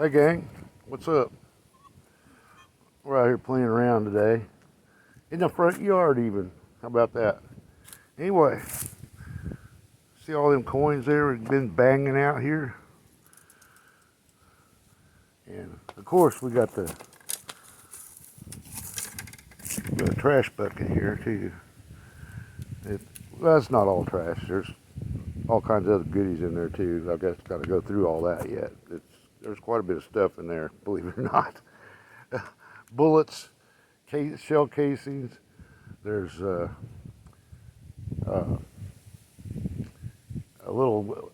Hey gang, what's up? We're out here playing around today. In the front yard even. How about that? Anyway, see all them coins there we've been banging out here? And of course we got the trash bucket here too. Well, that's not all trash. There's all kinds of other goodies in there too. I've got to go through all that yet. There's quite a bit of stuff in there, believe it or not. Bullets, shell casings. There's a little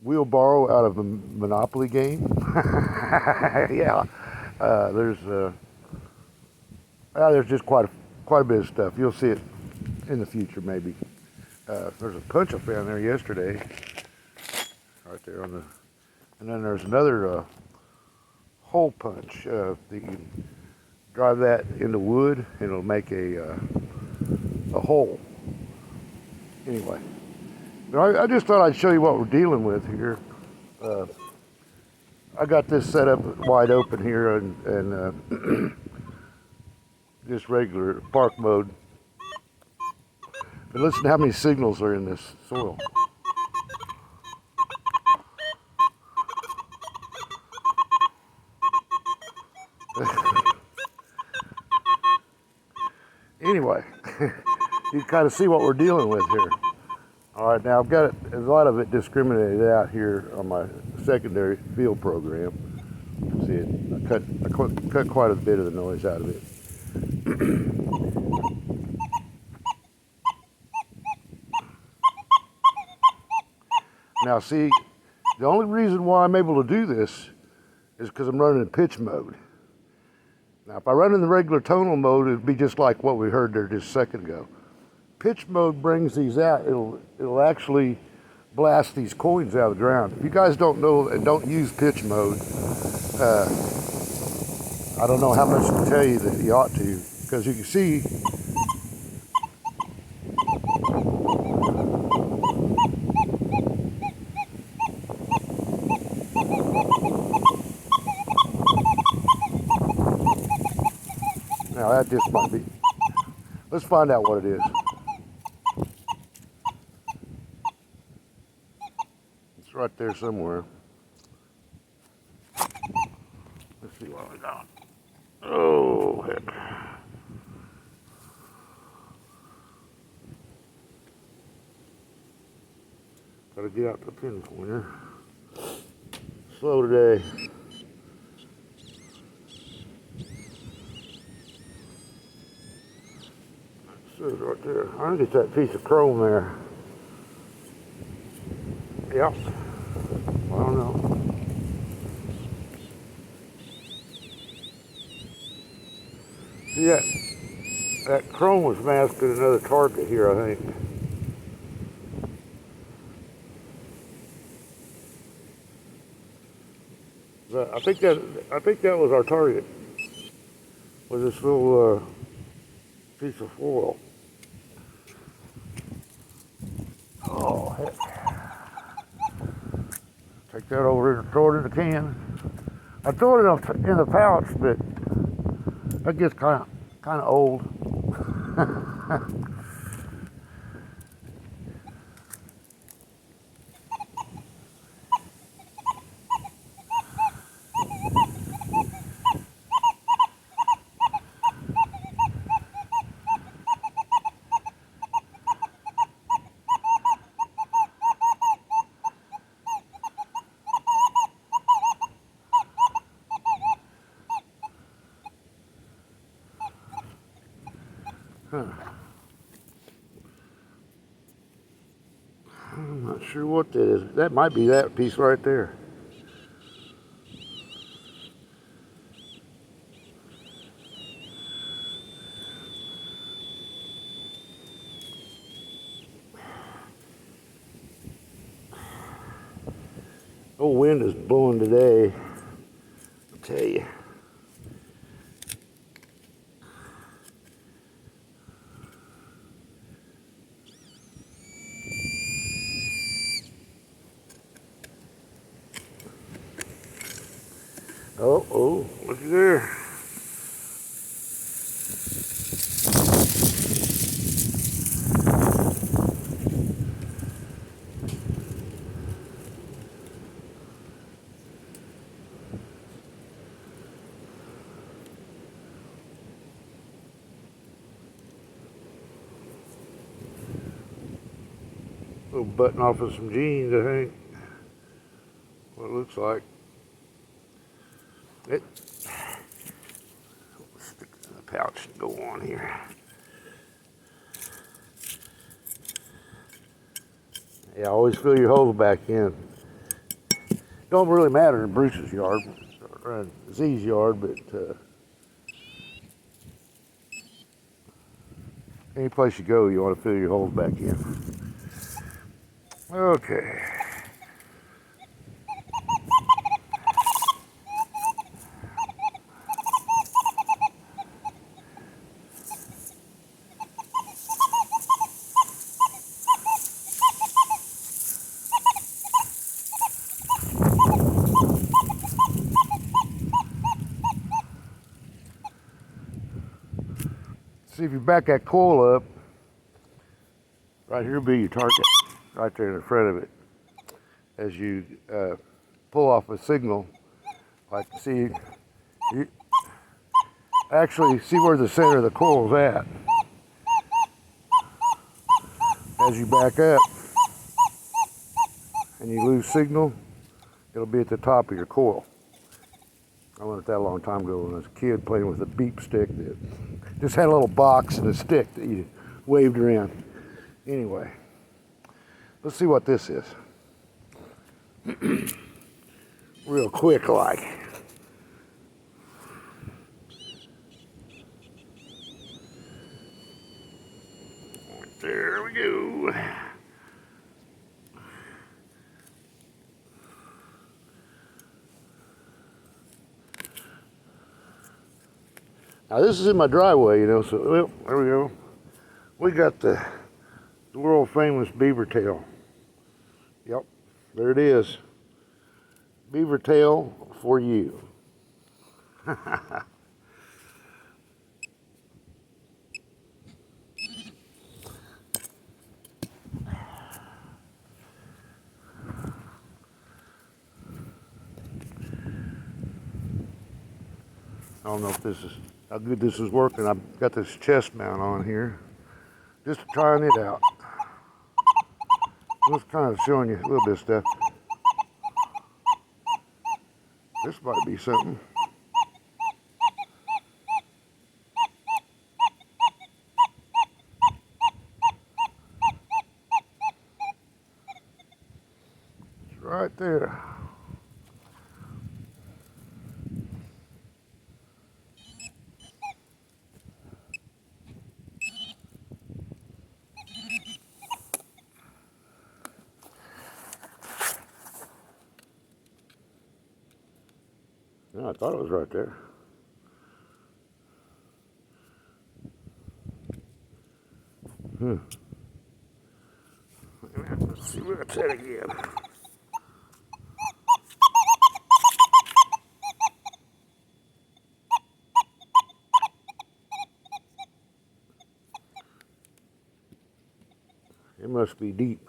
wheelbarrow out of a Monopoly game. Yeah, there's just quite a bit of stuff. You'll see it in the future maybe. There's a punch I found there yesterday, right there on the, and then there's another hole punch. You can drive that into wood and it'll make a hole. Anyway, I just thought I'd show you what we're dealing with here. I got this set up wide open here and just regular park mode. But listen to how many signals are in this soil. Anyway, you kind of see what we're dealing with here. All right, now I've got a lot of it discriminated out here on my secondary field program. See it? I cut quite a bit of the noise out of it. Now see, the only reason why I'm able to do this is because I'm running in pitch mode. Now if I run in the regular tonal mode, it'd be just like what we heard there just a second ago. Pitch mode brings these out. It'll actually blast these coins out of the ground. If you guys don't know and don't use pitch mode, I don't know how much to tell you that you ought to, because you can see now that just might be. Let's find out what it is. It's right there somewhere. Let's see what we got. Oh, heck. Gotta get out the pin pointer. Slow today. Right there. I think it's that piece of chrome there. Yep. I don't know. See that chrome was masking another target here, I think. But I think that was our target. Was this little piece of foil. Oh, heck. Take that over and throw it in the can. I throw it in the pouch, but that gets kind of old. I'm not sure what that is. That might be that piece right there. Oh, wind is blowing today, I'll tell you. Oh, looky there. Little button off of some jeans, I think. What it looks like. It. Stick it in the pouch and go on here. Yeah, always fill your holes back in. Don't really matter in Bruce's yard, or in Z's yard, but any place you go, you want to fill your holes back in. Okay. See, if you back that coil up, right here will be your target, right there in the front of it. As you pull off a signal, like see, you actually see where the center of the coil is at. As you back up and you lose signal, it'll be at the top of your coil. I learned that a long time ago when I was a kid playing with a beep stick that just had a little box and a stick that you waved around. Anyway, let's see what this is. Real quick like. There we go. Now this is in my driveway, you know, so well, there we go. We got the world famous beaver tail. Yep, there it is. Beaver tail for you. I don't know if this is how good this is working. I've got this chest mount on here, just trying it out. Just kind of showing you a little bit of stuff. This might be something. It's right there. Yeah, I thought it was right there. Let's see where it's at again. It must be deep.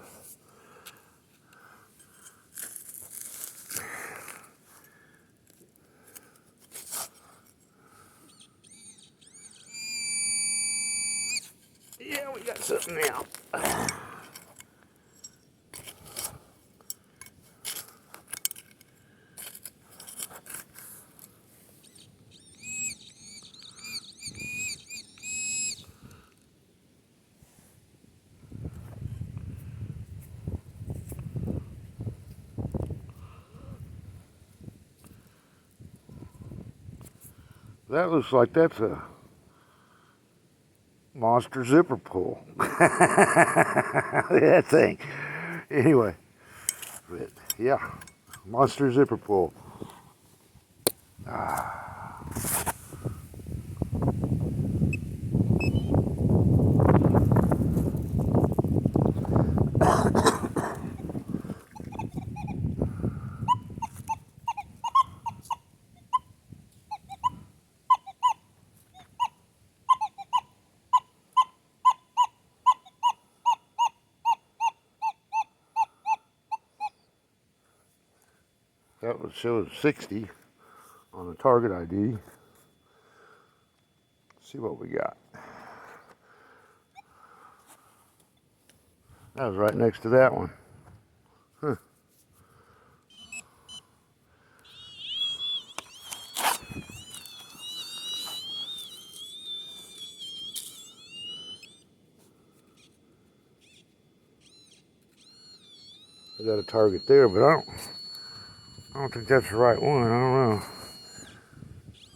Yeah, we got something now. That looks like that's a monster zipper pull. That thing. Anyway, but yeah, monster zipper pull. That would show 60 on the target ID. Let's see what we got. That was right next to that one. Huh. I got a target there, but I don't think that's the right one. I don't know.